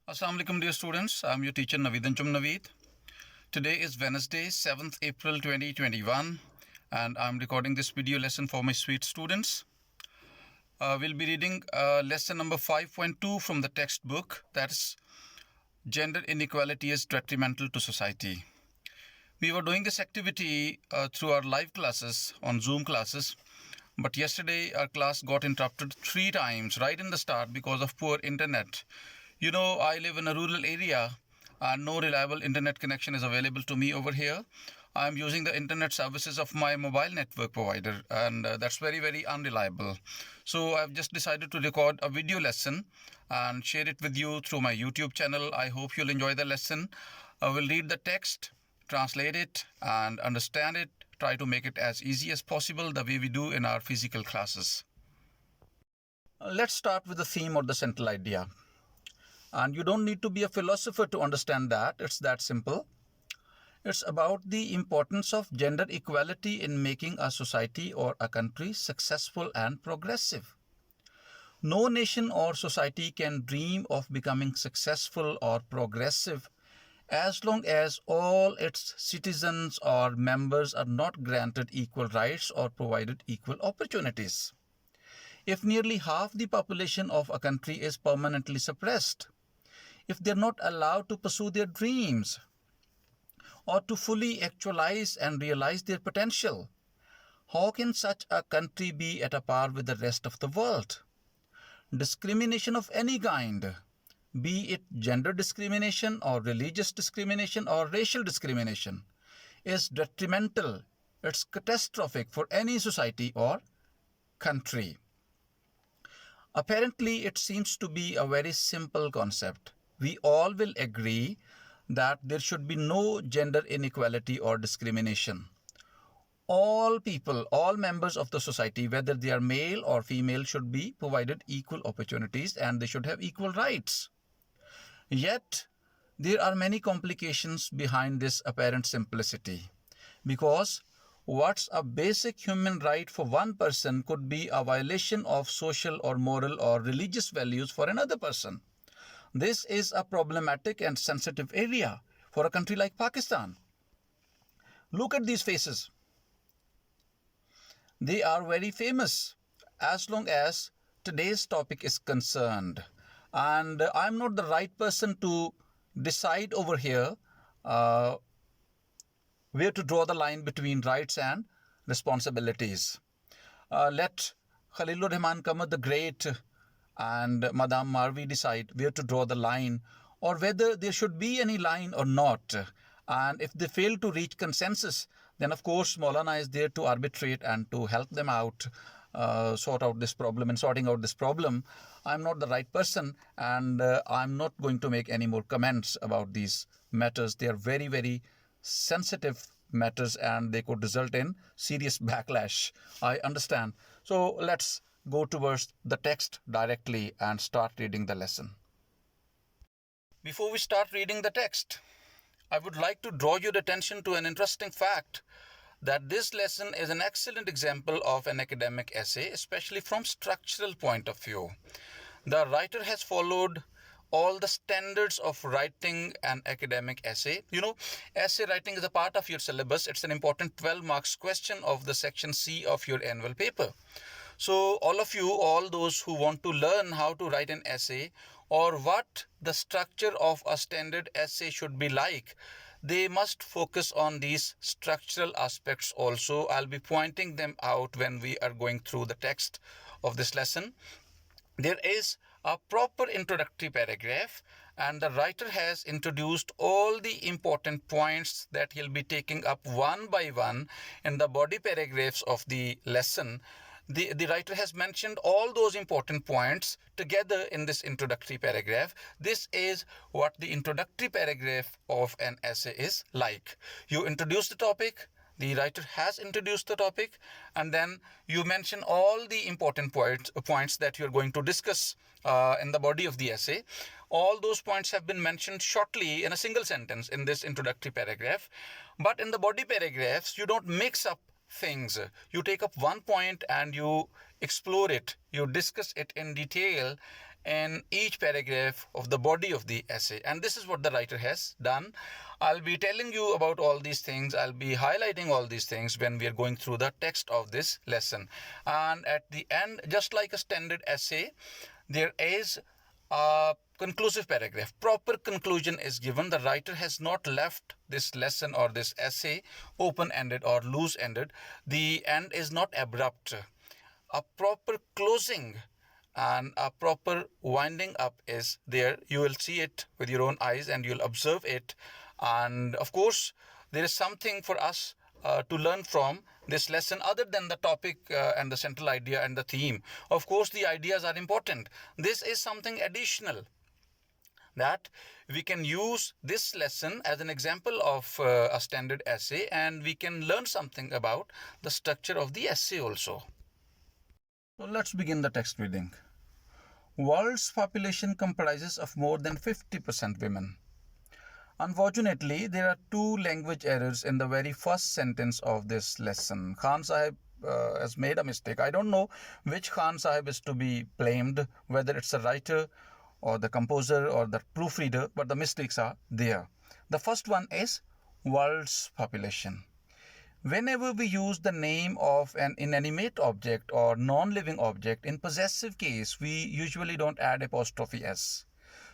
Assalamu alaikum dear students, I am your teacher Naveed Anjum Naveed. Today is Wednesday 7th April 2021 and I am recording this video lesson for my sweet students. We'll be reading lesson number 5.2 from the textbook, that's Gender Inequality is Detrimental to Society. We were doing this activity through our live classes on Zoom classes, but yesterday our class got interrupted 3 times right in the start because of poor internet. You know, I live in a rural area and no reliable internet connection is available to me over here. I'm using the internet services of my mobile network provider and that's very unreliable. So I've just decided to record a video lesson and share it with you through my YouTube channel. I hope you'll enjoy the lesson. I will read the text, translate it and understand it, try to make it as easy as possible the way we do in our physical classes. Let's start with the theme or the central idea. And you don't need to be a philosopher to understand that. It's that simple. It's about the importance of gender equality in making a society or a country successful and progressive. No nation or society can dream of becoming successful or progressive as long as all its citizens or members are not granted equal rights or provided equal opportunities. If nearly half the population of a country is permanently suppressed, if they're not allowed to pursue their dreams or to fully actualize and realize their potential, how can such a country be at a par with the rest of the world? Discrimination of any kind, be it gender discrimination or religious discrimination or racial discrimination, is detrimental. It's catastrophic for any society or country. Apparently, it seems to be a very simple concept. We all will agree that there should be no gender inequality or discrimination. All people, all members of the society, whether they are male or female, should be provided equal opportunities and they should have equal rights. Yet, there are many complications behind this apparent simplicity, because what's a basic human right for one person could be a violation of social or moral or religious values for another person. This is a problematic and sensitive area for a country like Pakistan. Look at these faces. They are very famous as long as today's topic is concerned. And I'm not the right person to decide over here where to draw the line between rights and responsibilities. Let Khalilur Rahman Qamar the Great and Madame Marvi decide where to draw the line or whether there should be any line or not. And if they fail to reach consensus, then of course Maulana is there to arbitrate and to help them out, sort out this problem. And sorting out this problem, I'm not the right person and I'm not going to make any more comments about these matters. They are very sensitive matters and they could result in serious backlash. I understand. So let's go towards the text directly and start reading the lesson. Before we start reading the text, I would like to draw your attention to an interesting fact that this lesson is an excellent example of an academic essay, especially from structural point of view. The writer has followed all the standards of writing an academic essay. You know, essay writing is a part of your syllabus. It's an important 12 marks question of the section C of your annual paper. So all of you, all those who want to learn how to write an essay or what the structure of a standard essay should be like, they must focus on these structural aspects also. I'll be pointing them out when we are going through the text of this lesson. There is a proper introductory paragraph and the writer has introduced all the important points that he'll be taking up one by one in the body paragraphs of the lesson. The writer has mentioned all those important points together in this introductory paragraph. This is what the introductory paragraph of an essay is like. You introduce the topic, the writer has introduced the topic, and then you mention all the important points that you're going to discuss in the body of the essay. All those points have been mentioned shortly in a single sentence in this introductory paragraph. But in the body paragraphs, you don't mix up things. You take up one point and you explore it, you discuss it in detail in each paragraph of the body of the essay. And this is what the writer has done. I'll be telling you about all these things. I'll be highlighting all these things when we are going through the text of this lesson. And at the end, just like a standard essay, there is a conclusive paragraph. Proper conclusion is given. The writer has not left this lesson or this essay open-ended or loose-ended. The end is not abrupt. A proper closing and a proper winding up is there. You will see it with your own eyes and you'll observe it. And of course, there is something for us to learn from this lesson other than the topic and the central idea and the theme. Of course, the ideas are important. This is something additional that we can use this lesson as an example of a standard essay, and we can learn something about the structure of the essay also. So let's begin the text reading. World's population comprises of more than 50% women. Unfortunately, there are two language errors in the very first sentence of this lesson. Khan Sahib has made a mistake. I don't know which Khan Sahib is to be blamed, whether it's the writer or the composer or the proofreader, but the mistakes are there. The first one is world's population. Whenever we use the name of an inanimate object or non-living object in possessive case, we usually don't add apostrophe s.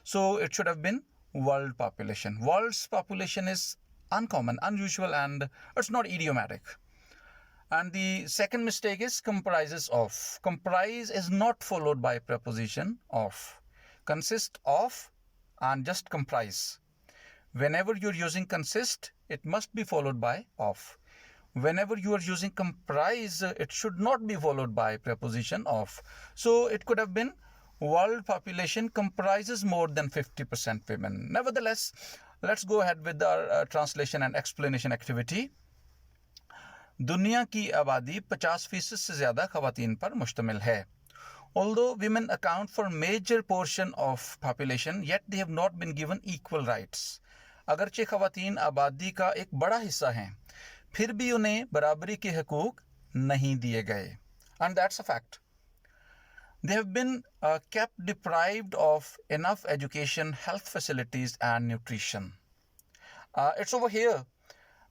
So it should have been world population. World's population is uncommon, unusual, and it's not idiomatic. And the second mistake is comprises of. Comprise is not followed by preposition of. Consist of and just comprise. Whenever you're using consist, it must be followed by of. Whenever you are using comprise, it should not be followed by preposition of. So it could have been world population comprises more than 50% women. Nevertheless, let's go ahead with our translation and explanation activity. दुनिया की आबादी 50% से ज़्यादा ख़वातीन पर मुश्तमिल है. Although women account for major portion of population, yet they have not been given equal rights. अगरचे ख़वातीन आबादी का एक बड़ा हिस्सा हैं, फिर भी उन्हें बराबरी के हकूक नहीं दिए गए. And that's a fact. They have been kept deprived of enough education, health facilities, and nutrition. It's over here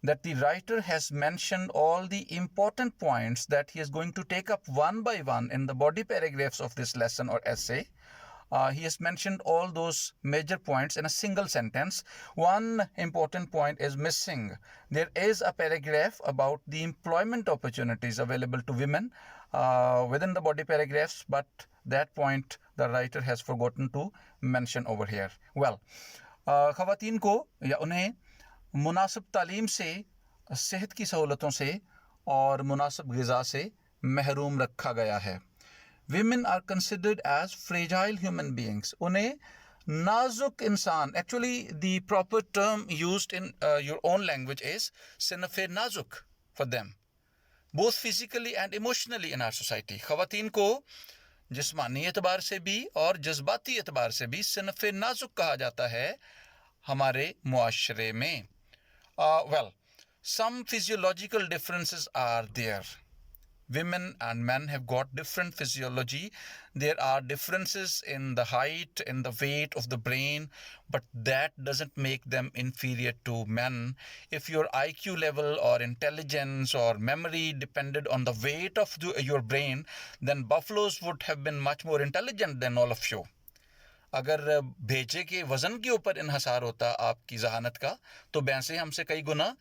that the writer has mentioned all the important points that he is going to take up one by one in the body paragraphs of this lesson or essay. He has mentioned all those major points in a single sentence. One important point is missing. There is a paragraph about the employment opportunities available to women within the body paragraphs, but that point the writer has forgotten to mention over here. Well, ख़वातीन को या उन्हें मुनासिब तालीम से, सेहत की सहूलतों से और मुनासिब ग़िज़ा से महरूम रखा गया है. Women are considered as fragile human beings. उन्हें नाजुक इंसान, actually the proper term used in your own language is sinaf-e nazuk for them, both physically and emotionally in our society. ख़वातीन को जिस्मानी एतबार से भी और जज्बाती एतबार से भी सिनफ़े नाजुक कहा जाता है हमारे मुआशरे में. Well, some physiological differences are there. Women and men have got different physiology. There are differences in the height, in the weight of the brain, but that doesn't make them inferior to men. If your IQ level or intelligence or memory depended on the weight of your brain, then buffaloes would have been much more intelligent than all of you. अगर भेजे के वज़न के ऊपर इन्हसार होता आपकी ज़हानत का, तो भैंसें हमसे कई गुना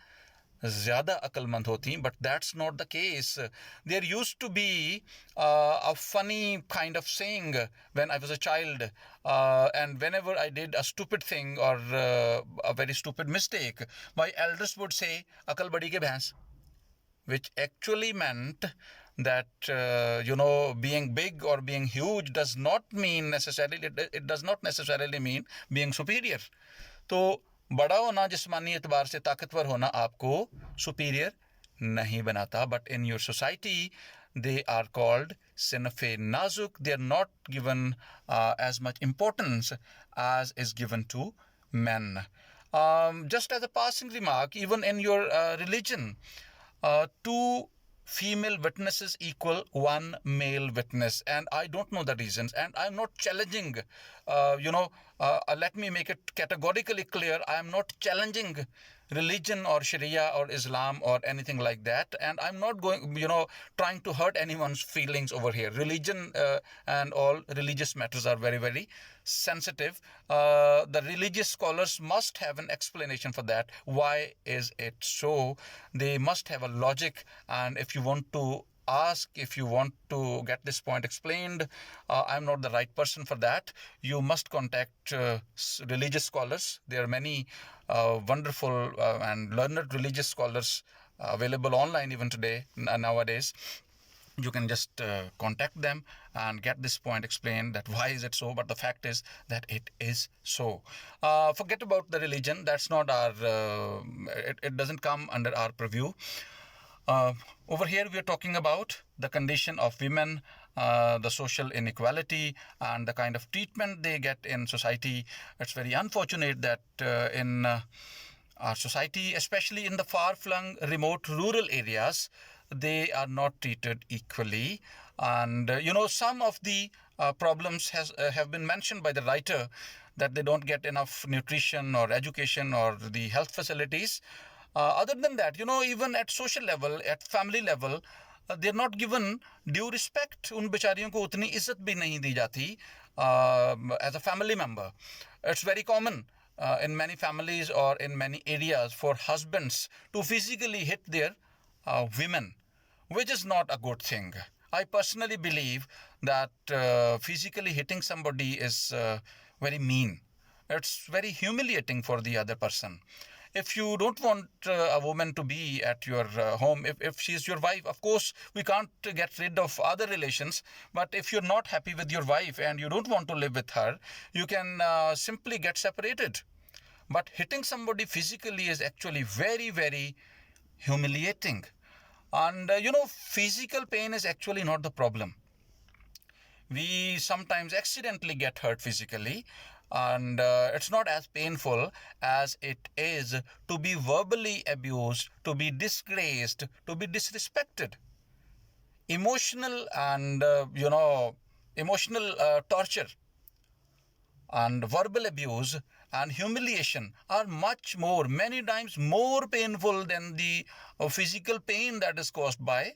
ज़्यादा अक्लमंद होती, but that's not the case. There used to be a funny kind of saying when I was a child, and whenever I did a stupid thing or a very stupid mistake, my elders would say, "Akal badi ke bhans," which actually meant that being big or being huge does not mean necessarily, it does not necessarily mean being superior. तो बड़ा होना, जिस्मानी एतबार से ताकतवर होना आपको superior नहीं बनाता. But in your society they are called sinaf-e nazuk. They are not given as much importance as is given to men. Just as a passing remark, even in your religion, two female witnesses equal one male witness, and I don't know the reasons, and I'm not challenging, let me make it categorically clear, I am not challenging religion or Sharia or Islam or anything like that, and I'm not going, trying to hurt anyone's feelings over here. Religion and all religious matters are very, very sensitive. The religious scholars must have an explanation for that. Why is it so? They must have a logic, and if you want to ask, if you want to get this point explained, I'm not the right person for that. You must contact religious scholars. There are many wonderful and learned religious scholars available online even today, nowadays. You can just contact them and get this point explained, that why is it so, but the fact is that it is so. Forget about the religion. That's not our it doesn't come under our purview. Over here we are talking about the condition of women, the social inequality, and the kind of treatment they get in society. It's very unfortunate that in our society, especially in the far-flung, remote rural areas, they are not treated equally. And some of the problems have been mentioned by the writer, that they don't get enough nutrition or education or the health facilities. Other than that, even at social level, at family level, they're not given due respect. उन बेचारियों को उतनी इज्जत भी नहीं दी जाती as a family member. It's very common in many families or in many areas for husbands to physically hit their women, which is not a good thing. I personally believe that physically hitting somebody is very mean. It's very humiliating for the other person. If you don't want a woman to be at your home, if she's your wife, of course, we can't get rid of other relations. But if you're not happy with your wife and you don't want to live with her, you can simply get separated. But hitting somebody physically is actually very, very humiliating. And, physical pain is actually not the problem. We sometimes accidentally get hurt physically, and it's not as painful as it is to be verbally abused, to be disgraced, to be disrespected. Emotional and, emotional torture and verbal abuse and humiliation are many times more painful than the physical pain that is caused by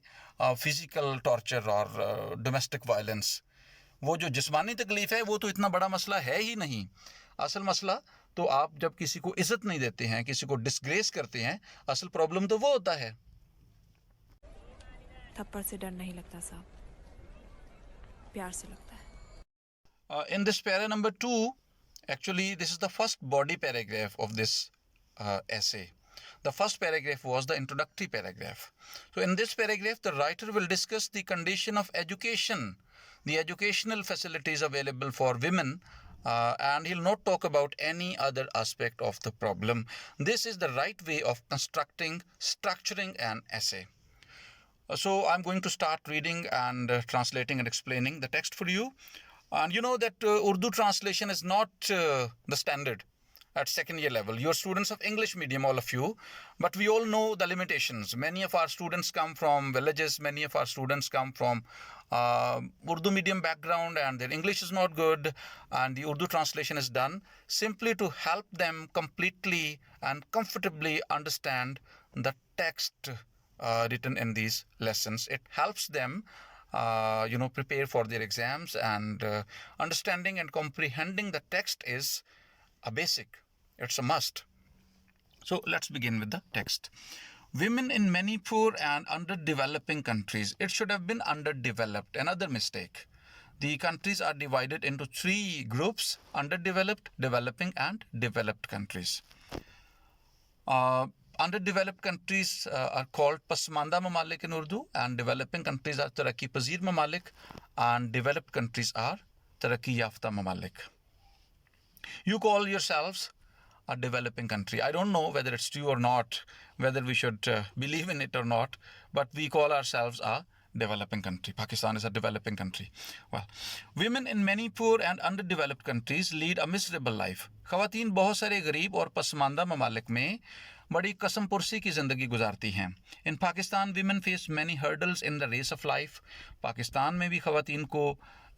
physical torture or domestic violence. वो जो जिस्मानी तकलीफ है वो तो इतना बड़ा मसला है ही नहीं. असल मसला तो आप जब किसी को इज्जत नहीं देते हैं, किसी को डिसग्रेस करते हैं, असल प्रॉब्लम तो वो होता है. थप्पड़ से डर नहीं लगता साहब, प्यार से लगता है. In this para number 2, actually this is the first body paragraph of this essay. The first paragraph was the introductory paragraph. So in this paragraph, the writer will discuss the condition of education, the educational facilities available for women, and he'll not talk about any other aspect of the problem. This is the right way of structuring an essay. So I'm going to start reading and translating and explaining the text for you. And you know that Urdu translation is not the standard at second year level. You're students of English medium, all of you, but we all know the limitations. Many of our students come from villages, many of our students come from Urdu medium background, and their English is not good, and the Urdu translation is done simply to help them completely and comfortably understand the text written in these lessons. It helps them prepare for their exams, and understanding and comprehending the text is a basic. It's a must. So let's begin with the text. Women in many poor and underdeveloping countries. It should have been underdeveloped. Another mistake. The countries are divided into 3 groups: underdeveloped, developing, and developed countries. Underdeveloped countries are called Pasmanda Mamalik in Urdu, and developing countries are Taraqi Pazir Mamalik, and developed countries are Taraqi Yafta Mamalik. You call yourselves a developing country. I don't know whether it's true or not, whether we should believe in it or not, but we call ourselves a developing country. Pakistan is a developing country. Well, women in many poor and underdeveloped countries lead a miserable life. ख़वातीन बहुत सारे गरीब और पसमानदा ममालिक में बड़ी कसम पुरसी की ज़िंदगी गुजारती हैं। In Pakistan women face many hurdles in the race of life. Pakistan में भी ख़वातीन को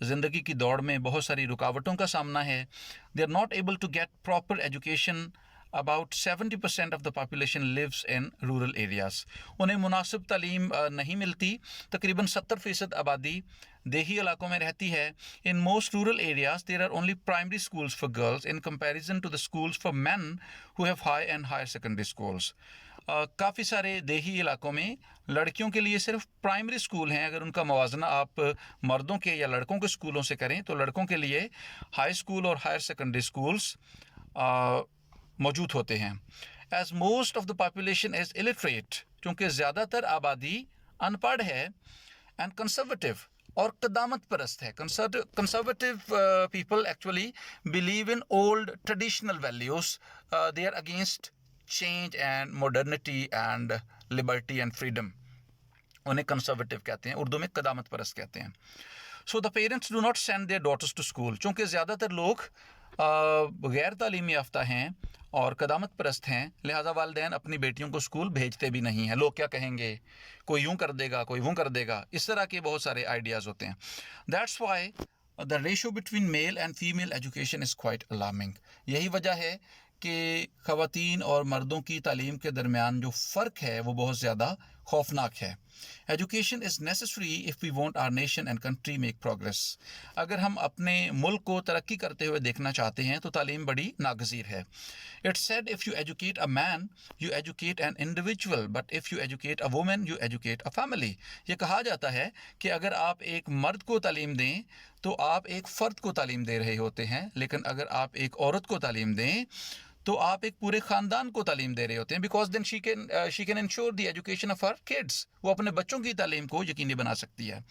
ज़िंदगी की दौड़ में बहुत सारी रुकावटों का सामना है। They are not able to get proper education. About 70% of the population lives in rural areas. उन्हें मुनासिब तालीम नहीं मिलती। तकरीबन 70% आबादी देही इलाकों में रहती है। In most rural areas there are only primary schools for girls in comparison to the schools for men who have high and higher secondary schools. काफ़ी सारे देही इलाकों में लड़कियों के लिए सिर्फ प्राइमरी स्कूल हैं। अगर उनका मवाजना आप मर्दों के या लड़कों के स्कूलों से करें तो लड़कों के लिए हाई स्कूल और हायर सेकेंडरी स्कूल्स मौजूद होते हैं। As most of the population is illiterate, क्योंकि ज़्यादातर आबादी अनपढ़ है। एंड कंजर्वेटिव और कदामत परस्त है। Conservative people actually believe in old traditional values. They are against change and modernity and liberty and freedom. उन्हें कंजर्वेटिव कहते हैं, उर्दू में कदामत परस्त कहते हैं। So the parents do not send their daughters to school. चूँकि ज़्यादातर लोग गैर तालीमी याफ्ता हैं और कदामत परस्त हैं, लिहाजा वालिदैन अपनी बेटियों को स्कूल भेजते भी नहीं हैं। लोग क्या कहेंगे, कोई यूँ कर देगा, कोई यूँ कर देगा, इस तरह के बहुत सारे आइडियाज़ होते हैं। That's why the ratio between male and female education is quite alarming. यही वजह है कि ख़वातीन और मर्दों की तालीम के दरमियान जो फ़र्क है वो बहुत ज़्यादा खौफनाक है। Education is necessary if we want our nation and country make progress. अगर हम अपने मुल्क को तरक्की करते हुए देखना चाहते हैं तो तालीम बड़ी नागज़ीर है। It's said if you educate a man you educate an individual, but if you educate a women you educate a family. ये कहा जाता है कि अगर आप एक मर्द को तालीम दें तो आप एक फ़र्द को तालीम दे रहे होते हैं, लेकिन अगर आप एक औरत को तालीम दें तो आप एक पूरे ख़ानदान को तालीम दे रहे होते हैं। Because then she can ensure the education of her kids. वो अपने बच्चों की तालीम को यकीनी बना सकती है।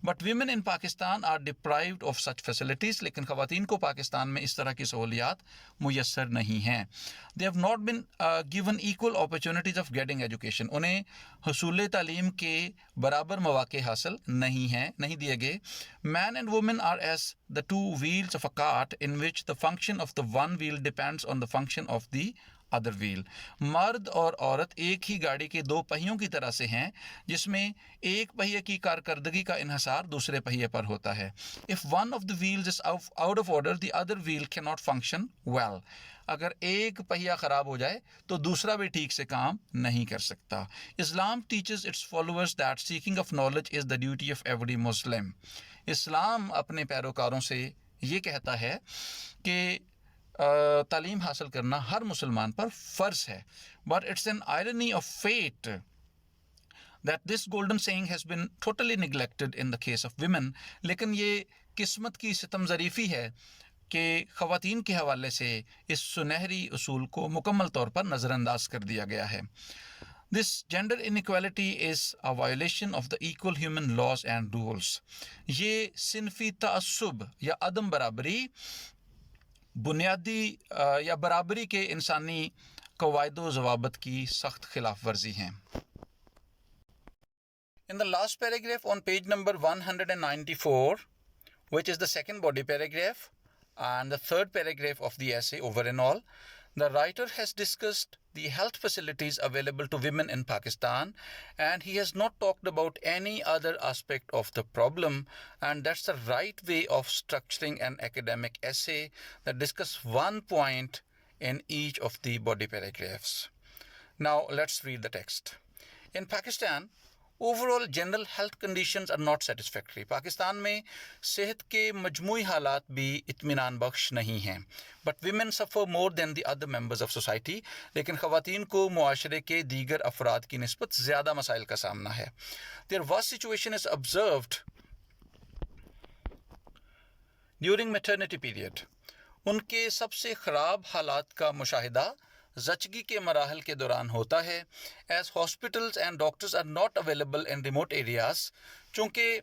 But women in Pakistan are deprived of such facilities. लेकिन ख़वातीन को पाकिस्तान में इस तरह की सहूलियात मुयसर नहीं हैं। They have not been given equal opportunities of getting education. उन्हें हसूल तालीम के बराबर मौक़े हासिल नहीं दिए गए। Men and women are as the two wheels of a cart in which the function of the one wheel depends on the function of the other wheel। मर्द और औरत एक ही गाड़ी के दो पहियों की तरह से हैं, जिसमें एक पहिए की कारकर्दगी का इन्हसार दूसरे पहिए पर होता है। If one of the wheels is out of order, the other wheel cannot function well। अगर एक पहिया ख़राब हो जाए तो दूसरा भी ठीक से काम नहीं कर सकता। इस्लाम teaches its followers that seeking of knowledge is the duty of every Muslim। इस्लाम अपने पैरोकारों से ये कहता है कि तालीम हासिल करना हर मुसलमान पर फ़र्ज़ है। But it's an irony of fate that this golden saying has been totally neglected in the case of women. लेकिन ये किस्मत की सितम ज़रीफ़ी है कि ख़वातीन के हवाले से इस सुनहरी उसूल को मुकम्मल तौर पर नज़रअंदाज कर दिया गया है। This gender inequality is a violation of the equal human laws and rules। ये सिनफी तअस्सुब या अदम बराबरी बुनियादी या बराबरी के इंसानी कवायदो ज़वाबत की सख्त खिलाफ वर्जी हैं। In the last paragraph on page number 194, which is the second body paragraph and the third paragraph of the essay over and all, the writer has discussed the health facilities available to women in Pakistan, and he has not talked about any other aspect of the problem, and that's the right way of structuring an academic essay that discuss one point in each of the body paragraphs. Now let's read the text. In Pakistan, overall general health conditions are not satisfactory. Pakistan में सेहत के मजमूई हालात भी इत्मीनान बख्श नहीं हैं। But women suffer more than the other members of society. लेकिन ख़वातीन को मुआशरे के दीगर अफराद की निस्बत ज़्यादा मसाइल का सामना है। Their worst situation is observed during maternity period. उनके सबसे ख़राब हालात का मुशाहिदा ज़चगी के मराहल के दौरान होता है। As hospitals and doctors are not available in remote areas. चूँकि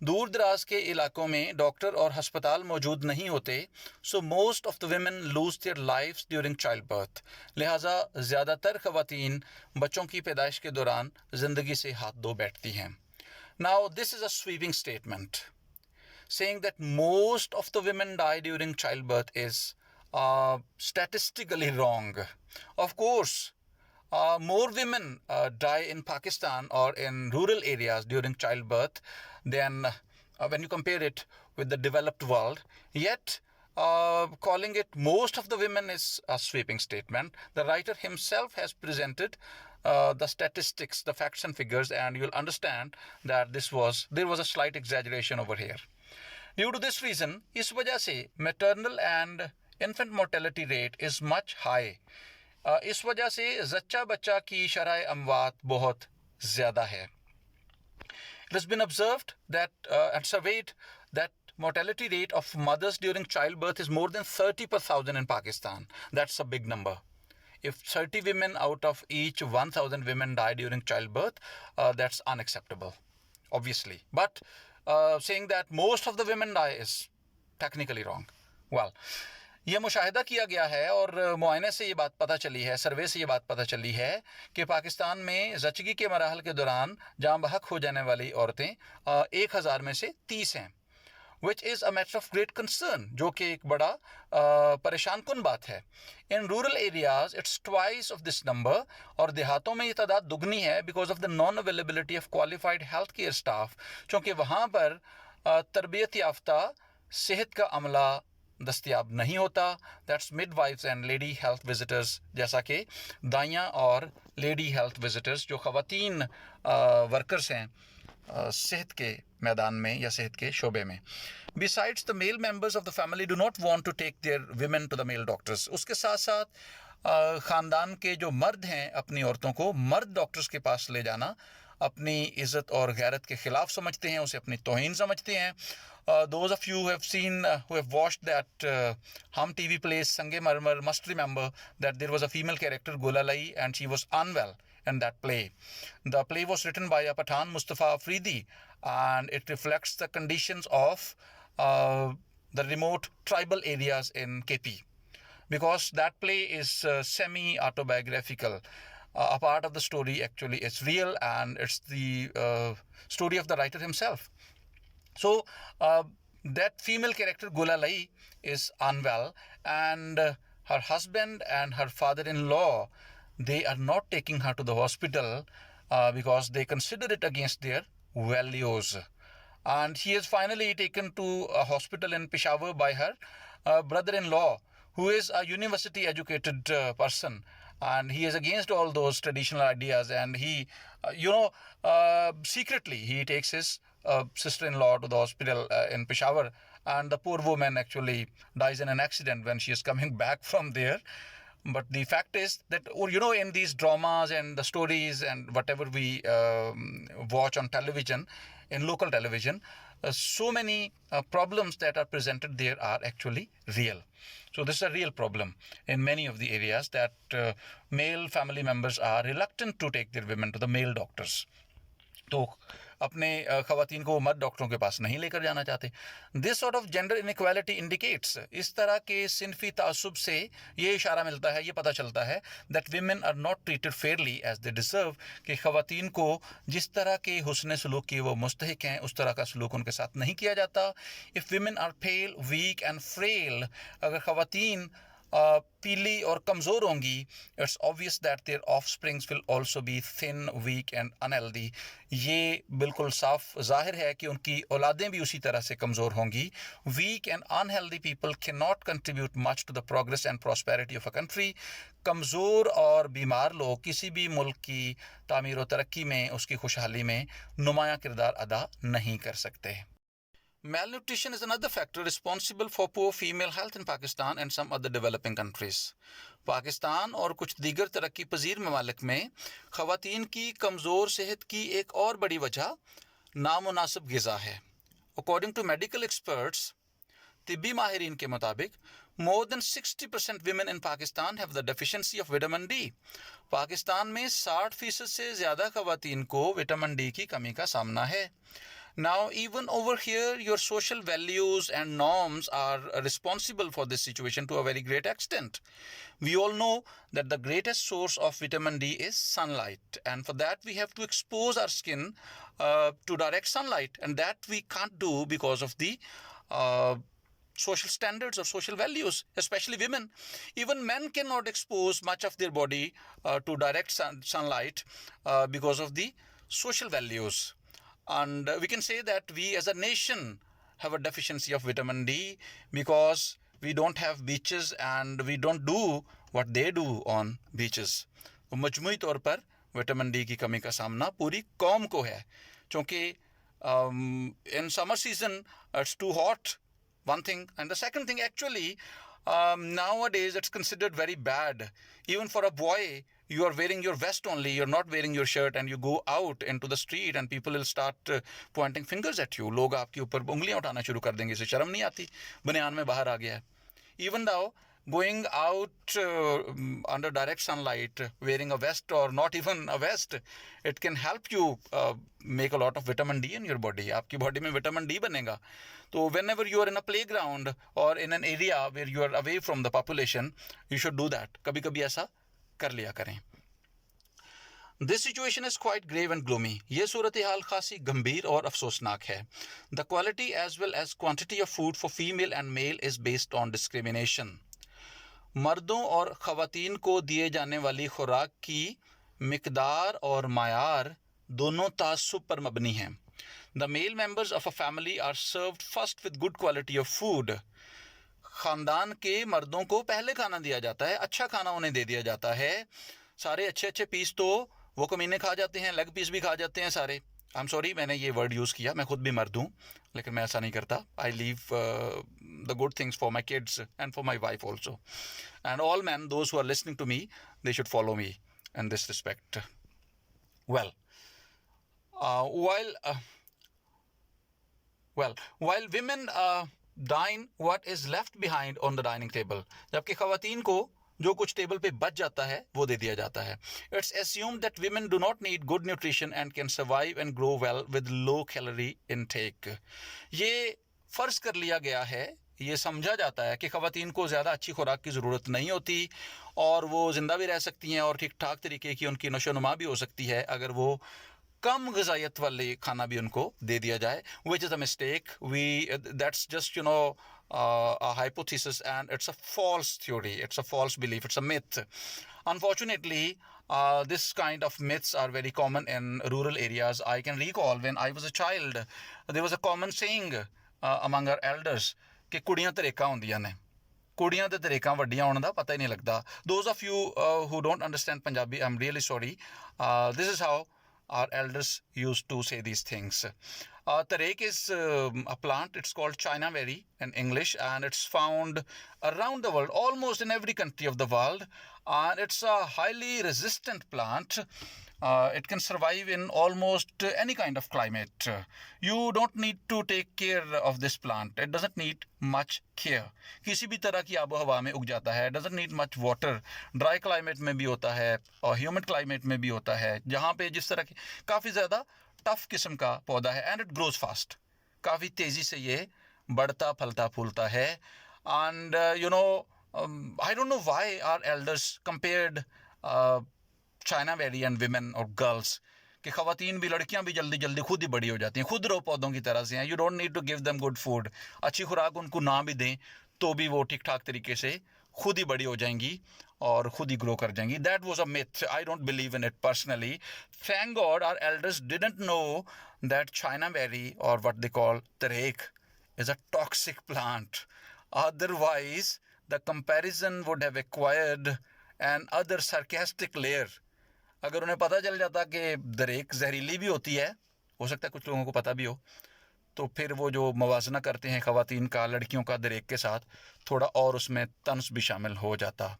दूर दराज के इलाकों में डॉक्टर और हस्पताल मौजूद नहीं होते, so most of the women lose their lives during child birth. लिहाजा ज़्यादातर ख़वातीन बच्चों की पैदाइश के दौरान ज़िंदगी से हाथ धो बैठती हैं। Now this is a sweeping statement saying that most of the women die during childbirth is statistically wrong. Of course, more women die in Pakistan or in rural areas during childbirth than when you compare it with the developed world. Yet, calling it most of the women is a sweeping statement. The writer himself has presented the statistics, the facts and figures, and you'll understand that there was a slight exaggeration over here. Due to this reason, इस वजह से maternal and infant mortality rate is much high. इस वजह से जच्चा बच्चा की शरह अमवात बहुत ज़्यादा है. It has been observed that and surveyed that mortality rate of mothers during childbirth is more than 30 per thousand in Pakistan. That's a big number. If 30 women out of each 1,000 women die during childbirth, that's unacceptable, obviously. But saying that most of the women die is technically wrong. Well, ये मुशाहिदा किया गया है और मुआयने से ये बात पता चली है, सर्वे से ये बात पता चली है कि पाकिस्तान में ज़चगी के मराहल के दौरान जान बहक हो जाने वाली औरतें 1,000 में से 30 हैं, which is a matter of great concern, जो कि एक बड़ा परेशान कुन बात है. In rural areas, it's twice of this number, और देहातों में ये तादाद दुगनी है because of the non-availability of qualified healthcare staff, क्योंकि वहाँ पर तरबियत याफ्ता सेहत का अमला दस्तयाब नहीं होता. That's midwives and lady health visitors, जैसा कि दाइयाँ और लेडी हेल्थ विजिटर्स जो ख़वातीन वर्कर्स हैं सेहत के मैदान में या सेहत के शोबे में. Besides the male members of the family do not want to take their women to the male doctors. उसके साथ साथ ख़ानदान के जो मर्द हैं अपनी औरतों को मर्द डॉक्टर्स के पास ले जाना अपनी इज़्ज़त और गैरत के ख़िलाफ़ समझते हैं, उसे अपनी तौहीन समझते हैं. Those of you who have seen, who have watched that Hum TV play Sange Marmar must remember that there was a female character, Golalai, and she was unwell in that play. The play was written by a Pathan, Mustafa Afridi, and it reflects the conditions of the remote tribal areas in KP. Because that play is semi-autobiographical. A part of the story actually is real, and it's the story of the writer himself. So that female character Golalai is unwell, and her husband and her father-in-law, they are not taking her to the hospital because they consider it against their values. And she is finally taken to a hospital in Peshawar by her brother-in-law, who is a university educated person, and he is against all those traditional ideas, and he secretly he takes his sister-in-law to the hospital in Peshawar, and the poor woman actually dies in an accident when she is coming back from there. But the fact is that, in these dramas and the stories and whatever we watch on television, in local television, so many problems that are presented there are actually real. So this is a real problem in many of the areas, that male family members are reluctant to take their women to the male doctors. तो अपने ख़वातीन को मर्द डॉक्टरों के पास नहीं लेकर जाना चाहते. This sort of gender inequality indicates, इस तरह के सिनफी तासुब से ये इशारा मिलता है, ये पता चलता है that women are not treated fairly as they deserve, कि ख़वातीन को जिस तरह के हुस्न सलूक की वो मुस्तहिक हैं उस तरह का सलूक उनके साथ नहीं किया जाता. If women are pale, weak and frail, अगर ख़वातीन पीली और कमज़ोर होंगी, it's obvious that their offsprings will also be thin, weak and unhealthy. ये बिल्कुल साफ ज़ाहिर है कि उनकी औलादें भी उसी तरह से कमज़ोर होंगी. Weak and unhealthy people can not contribute much to the progress and prosperity of a country. कमज़ोर और बीमार लोग किसी भी मुल्क की तामीर व तरक्की में, उसकी खुशहाली में नुमायाँ किरदार अदा नहीं कर सकते. Malnutrition is another factor responsible for poor female health in Pakistan and some other developing countries. Pakistan और कुछ दीगर तरक्की पजीर ममालिक में ख़वातीन की कमज़ोर सेहत की एक और बड़ी वजह नामुनासिब ग़िज़ा है. According to medical experts, तिब्बी माहिरीन के मुताबिक more than 60% women in Pakistan have the deficiency of vitamin D. Pakistan में 60% से ज़्यादा ख़वातीन को विटामिन डी की कमी का सामना है. Now, even over here, your social values and norms are responsible for this situation to a very great extent. We all know that the greatest source of vitamin D is sunlight, and for that we have to expose our skin to direct sunlight, and that we can't do because of the social standards or social values, especially women. Even men cannot expose much of their body to direct sunlight because of the social values. And we can say that we as a nation have a deficiency of vitamin D because we don't have beaches and we don't do what they do on beaches. तो मजमूई तौर पर vitamin D की कमी का सामना पूरी कौम को है, क्योंकि in summer season it's too hot, one thing, and the second thing, actually nowadays it's considered very bad. Even for a boy, you are wearing your vest only, you're not wearing your shirt, and you go out into the street and people will start pointing fingers at you. लोग आपके ऊपर उंगलियां उठाना शुरू कर देंगे, इसे शर्म नहीं आती, बनियान में बाहर आ गया है. Even though going out under direct sunlight, wearing a vest or not even a vest, it can help you make a lot of vitamin D in your body. आपकी body में vitamin D बनेगा. तो whenever you are in a playground or in an area where you are away from the population, you should do that. कभी कभी ऐसा कर लिया करें. This situation is quite grave and gloomy. ये सूरत हाल खासी गंभीर और अफसोसनाक है. The quality as well as quantity of food for female and male is based on discrimination. मर्दों और ख़वातीन को दिए जाने वाली खुराक की मिकदार और मायार दोनों तासुब पर मबनी हैं. The male members of a family are served first with good quality of food. ख़ानदान के मर्दों को पहले खाना दिया जाता है, अच्छा खाना उन्हें दे दिया जाता है. सारे अच्छे अच्छे पीस तो वो कमीने खा जाते हैं, लेग पीस भी खा जाते हैं सारे. आई एम सॉरी, मैंने ये वर्ड यूज़ किया, मैं खुद भी मर्द हूँ, लेकिन मैं ऐसा नहीं करता. I leave the good things for my kids and for my wife also. And all men those who are listening to me, they should follow me in this respect. Well, while women dine what is left behind on the dining table, जबकि ख़वातीन को जो कुछ table पे बच जाता है वो दे दिया जाता है. It's assumed that women do not need good nutrition and can survive and grow well with low calorie intake. ये फ़र्ज़ कर लिया गया है, ये समझा जाता है कि ख़वातीन को ज़्यादा अच्छी खुराक की ज़रूरत नहीं होती और वो ज़िंदा भी रह सकती हैं और ठीक ठाक तरीके की उनकी नशोनुमा भी हो सकती है अगर वो कम ग़िज़ाइयत वाले खाना भी उनको दे दिया जाए. Which is a mistake. That's just a hypothesis, and it's a false theory, it's a false belief, it's a myth. Unfortunately, this kind of myths are very common in rural areas. I can recall when I was a child, there was a common saying among our elders कि कुड़ियां तरेका होंदियां ने, कुड़ियां ते तरेका वड्डियां होने दा पता ही नहीं लगता. Those of you who don't understand Punjabi, I'm really sorry. This is how our elders used to say these things. Tareek is a plant. It's called China berry in English, and it's found around the world, almost in every country of the world. And it's a highly resistant plant. It can survive in almost any kind of climate. You don't need to take care of this plant. It doesn't need much care. किसी भी तरह की आबो हवा में उग जाता है. It doesn't need much water. Dry climate में भी होता है और humid climate में भी होता है. जहाँ पे जिस तरह की काफ़ी ज़्यादा टफ किस्म का पौधा है. And it grows fast. काफ़ी तेज़ी से ये बढ़ता फलता फूलता है. And I don't know why our elders compared China berry and women or girls, कि ख़वातीन भी, लड़कियां भी जल्दी जल्दी खुद ही बड़ी हो जाती हैं, खुद रो पौधों की तरह से हैं. You don't need to give them good food. अच्छी खुराक उनको ना भी दें तो भी वो ठीक ठाक तरीके से खुद ही बड़ी हो जाएंगी और खुद ही ग्रो कर जाएंगी. That was a myth. I don't believe in it personally. Thank God our elders didn't know that chinaberry और व्हाट दे कॉल तरेक is a toxic plant. Otherwise, the comparison would have acquired an other sarcastic layer. अगर उन्हें पता चल जाता कि दरेक जहरीली भी होती है, हो सकता है कुछ लोगों को पता भी हो, तो फिर वो जो मवाजना करते हैं ख़वातीन का लड़कियों का दरेक के साथ, थोड़ा और उसमें तंस भी शामिल हो जाता.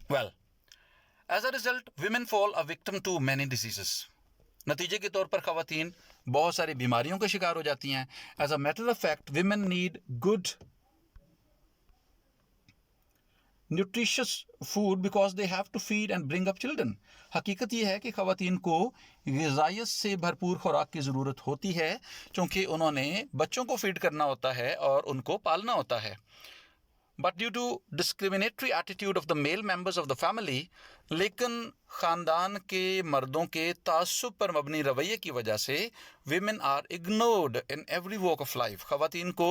Well, as a result, women fall a victim to many diseases. नतीजे के तौर पर ख़वातीन बहुत सारी बीमारियों का शिकार हो जाती हैं. As a matter of fact, women need good nutritious food because they have to feed and bring up children. हकीकत ये है कि ख़वातीन को ग़िज़ाइयत से भरपूर खुराक की ज़रूरत होती है क्योंकि उन्होंने बच्चों को फीड करना होता है और उनको पालना होता है. but due to discriminatory attitude of the male members of the family, लेकिन ख़ानदान के मर्दों के तासुब पर मबनी रवैये की वजह से women are ignored in every walk of life. ख़वातीन को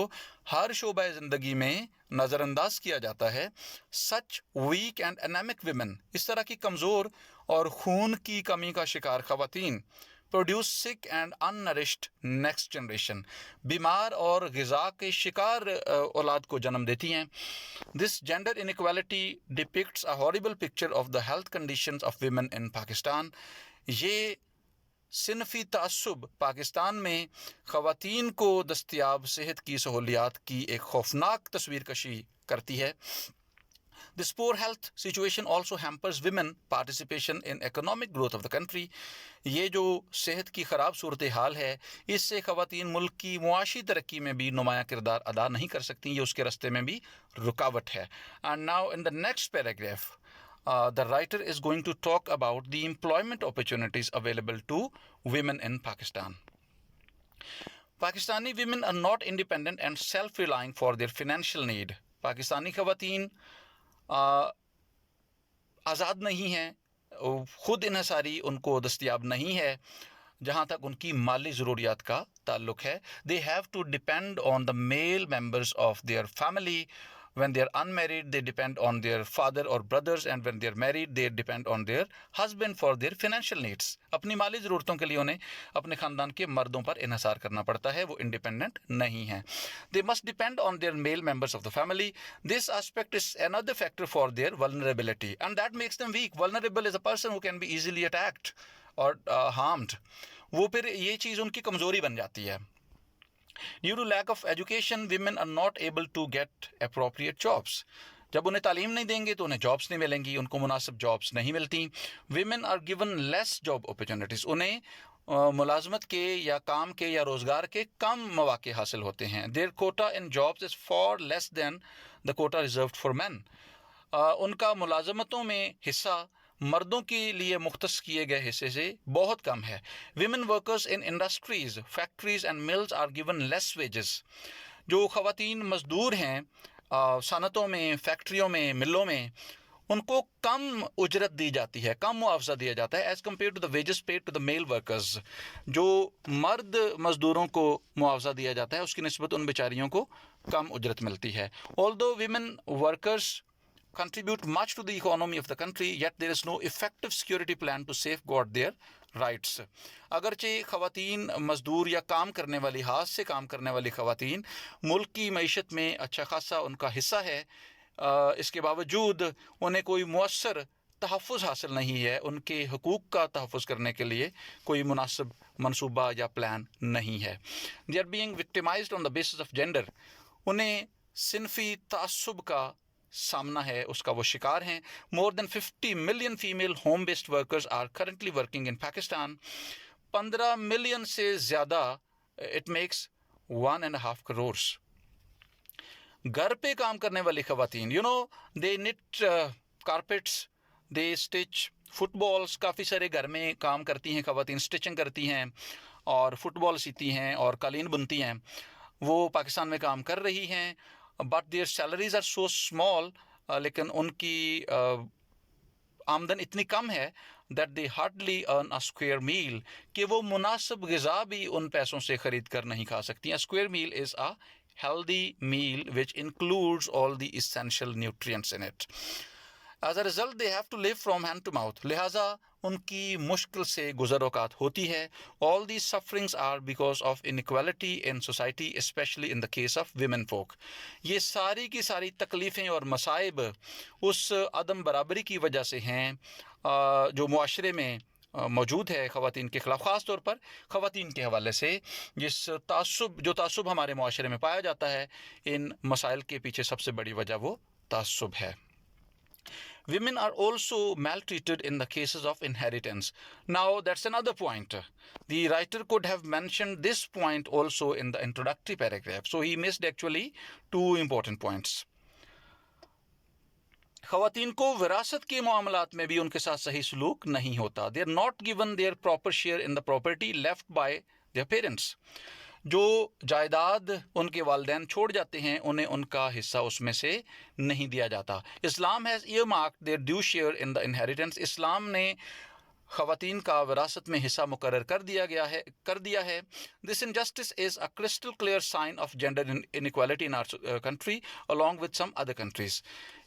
हर शोबा ज़िंदगी में नज़रअंदाज किया जाता है. Such weak and anemic women, इस तरह की कमज़ोर और खून की कमी का शिकार ख़वातीन produce sick and unnourished next generation, बीमार और ग़िज़ा के शिकार औलाद को जन्म देती हैं. This gender inequality depicts a horrible picture of the health conditions of women in Pakistan. ये सिनफ़ी तासुब पाकिस्तान में ख़वातीन को दस्तयाब सेहत की सहूलियात की एक खौफनाक तस्वीर कशी करती है. This poor health situation also hampers women participation in economic growth of the country. ये जो सेहत की ख़राब सूरत हाल है, इससे ख़वातीन मुल्क की मुआशी तरक्की में भी नुमाया किरदार अदा नहीं कर सकती, ये उसके रास्ते में भी रुकावट है. And now in the next paragraph, the writer is going to talk about the employment opportunities available to women in Pakistan. Pakistani women are not independent and self-relying for their financial need. Pakistani ख़वातीन आज़ाद नहीं हैं, ख़ुद इन्हसारी उनको दस्तयाब नहीं है जहाँ तक उनकी माली ज़रूरियात का ताल्लुक़ है. They have to depend on the male members of their family. When they are unmarried, they depend on their father or brothers, and when they are married, they depend on their husband for their financial needs. अपनी माली ज़रूरतों के लिए उन्हें अपने ख़ानदान के मर्दों पर इन्हसार करना पड़ता है, वो इंडिपेंडेंट नहीं हैं. They must depend on their male members of the family. This aspect is another factor for their vulnerability, and that makes them weak. Vulnerable is a person who can be easily attacked or harmed. वो फिर ये चीज़ उनकी कमज़ोरी बन जाती है. Due to lack of education, women are not able to get appropriate jobs. जब उन्हें तालीम नहीं देंगे तो उन्हें जॉब्स नहीं मिलेंगी, उनको मुनासिब जॉब्स नहीं मिलती. Women are given less job opportunities. उन्हें मुलाजमत के या काम के या रोज़गार के कम मौके हासिल होते हैं. Their quota in jobs is far less than the quota reserved for men. उनका मुलाजमतों में हिस्सा मर्दों के लिए मुख्तस किए गए हिस्से से बहुत कम है. Women workers in industries, factories and mills are given less wages. जो ख़वातीन मज़दूर हैं सनतों में, फैक्ट्रियों में, मिलों में, उनको कम उजरत दी जाती है, कम मुआवजा दिया जाता है as compare to the wages paid to the male workers. जो मर्द मज़दूरों को मुआवजा दिया जाता है उसकी निस्बत उन बेचारियों को कम उजरत मिलती है. Although women workers contribute much to the economy of the country, yet there is no effective security plan to safeguard their rights. अगरचे ख़वातीन मज़दूर या काम करने वाली, हाथ से काम करने वाली ख़वातीन मुल्क की मईशत में अच्छा खासा उनका हिस्सा है, इसके बावजूद उन्हें कोई मुअस्सर तहफ़्फ़ुज़ हासिल नहीं है, उनके हुकूक का तहफ़्फ़ुज़ करने के लिए कोई मुनासिब मनसूबा या प्लान नहीं है. They are being victimized on the basis of gender. उन्हें सिनफ़ी तासुब का सामना है, उसका वो शिकार हैं. More than 50 million female home based workers are currently working in Pakistan. 15 million से ज़्यादा, it makes 1.5 crores. घर पे काम करने वाली ख़वातीन, they knit carpets, they stitch footballs. काफ़ी सारे घर में काम करती हैं ख़वातीन, स्टिचिंग करती हैं और फुटबॉल सीती हैं और कालीन बुनती हैं. वो पाकिस्तान में काम कर रही हैं, but their salaries are so small, लेकिन उनकी आमदन इतनी कम है that they hardly earn a square meal, कि वो मुनासिब ग़िज़ा भी उन पैसों से ख़रीद कर नहीं खा सकती. A square meal is a healthy meal which includes all the essential nutrients in it. As a result, they have to live from hand to mouth. लिहाजा उनकी मुश्किल से गुज़र-औक़ात होती है. All these sufferings are because of inequality in society, especially in the case of women folk. ये सारी की सारी तकलीफ़ें और मसाइब उस अदम बराबरी की वजह से हैं जो मुआशरे में मौजूद है ख़वातीन के ख़िलाफ़, ख़ास तौर पर ख़वातीन के हवाले से. जो तासुब हमारे मुआशरे में पाया जाता है, इन मसाइल के पीछे सबसे बड़ी वजह वो तासुब है. Women are also maltreated in the cases of inheritance. Now that's another point. The writer could have mentioned this point also in the introductory paragraph. So he missed actually 2 important points. ख़वातीन को विरासत के मामलात में भी उनके साथ सही सलूक नहीं होता. They are not given their proper share in the property left by their parents. जो जायदाद उनके वालिदैन छोड़ जाते हैं उन्हें उनका हिस्सा उसमें से नहीं दिया जाता. Islam has earmarked their due share in the inheritance. Islam ने ख़वातीन का विरासत में हिस्सा मुकर्रर कर दिया है. This injustice is a crystal clear sign of gender inequality in our country along with some other countries.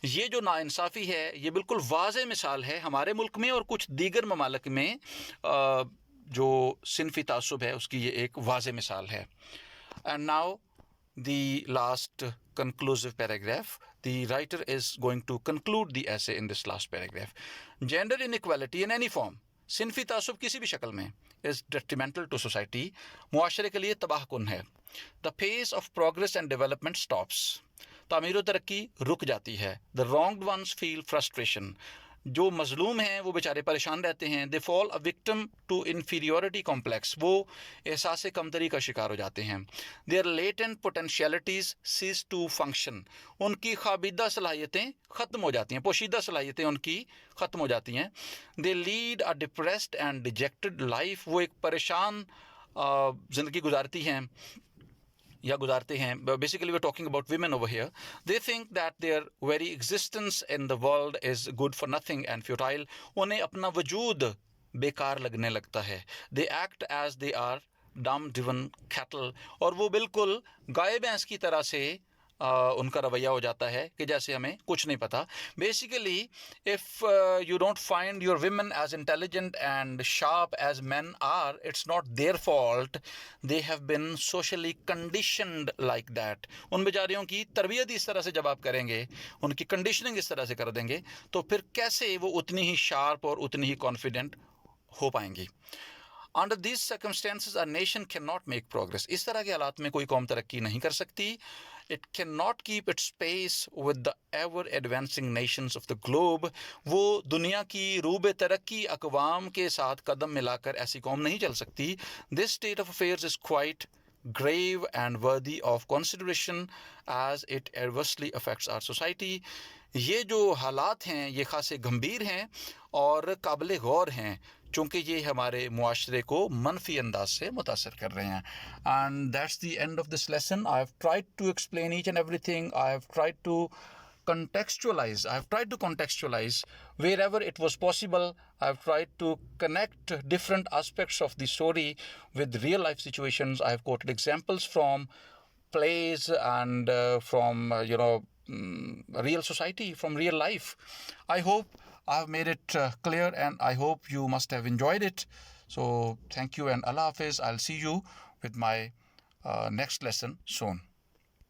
ये जो नाइंसाफ़ी है ये बिल्कुल वाज़ेह मिसाल है हमारे मुल्क में और कुछ दीगर ममालिक में जो सिनफ़ी तासुब है उसकी ये एक वाज़ेह मिसाल है. And now the last conclusive paragraph. The writer is going to conclude the essay in this last paragraph. Gender inequality in any form, सिनफी तासुब किसी भी शक्ल में, is detrimental to society, मुआशरे के लिए तबाहकुन है. The pace of progress and development stops. तामीर व तरक्की रुक जाती है. The wronged ones feel frustration. जो मजलूम हैं वो बेचारे परेशान रहते हैं. They fall a victim to inferiority complex. वो एहसास कमतरी का शिकार हो जाते हैं. Their latent potentialities cease to function. उनकी ख़ाबिदा सलाहियतें ख़त्म हो जाती हैं, पोशीदा सलाहियतें उनकी ख़त्म हो जाती हैं. They lead a depressed and dejected life. वो एक परेशान ज़िंदगी गुजारती हैं या गुजारते हैं. Basically we are talking about women over here. They think that their very existence in the world is good for nothing and futile. उन्हें अपना वजूद बेकार लगने लगता है. They act as they are dumb driven cattle. और वो बिल्कुल गाय भैंस की तरह से उनका रवैया हो जाता है कि जैसे हमें कुछ नहीं पता. Basically if you don't find your women as intelligent and sharp as men are, it's not their fault. They have been socially conditioned like that. उन बेचारियों की तरबियत इस तरह से जब आप करेंगे, उनकी कंडीशनिंग इस तरह से कर देंगे, तो फिर कैसे वो उतनी ही शार्प और उतनी ही कॉन्फिडेंट हो पाएंगी. Under these circumstances, a nation cannot make progress. इस तरह के हालात में कोई कौम तरक्की नहीं कर सकती. It cannot keep its pace with the ever-advancing nations of the globe. वो दुनिया की रूबे तरक्की अक़वाम के साथ कदम मिलाकर ऐसी कौम नहीं चल सकती. This state of affairs is quite grave and worthy of consideration as it adversely affects our society. ये जो हालात हैं ये ख़ासे गंभीर हैं और काबिल गौर हैं चूँकि ये हमारे मुआशरे को मनफी अंदाज से मुतासर कर रहे हैं. And that's the end of this lesson. I have tried to explain each and everything. I have tried to contextualize wherever it was possible. I've tried to connect different aspects of the story with real life situations. I've quoted examples from plays and from real society, from real life. I hope I've made it clear and I hope you must have enjoyed it. So thank you and Allah Hafiz. I'll see you with my next lesson soon.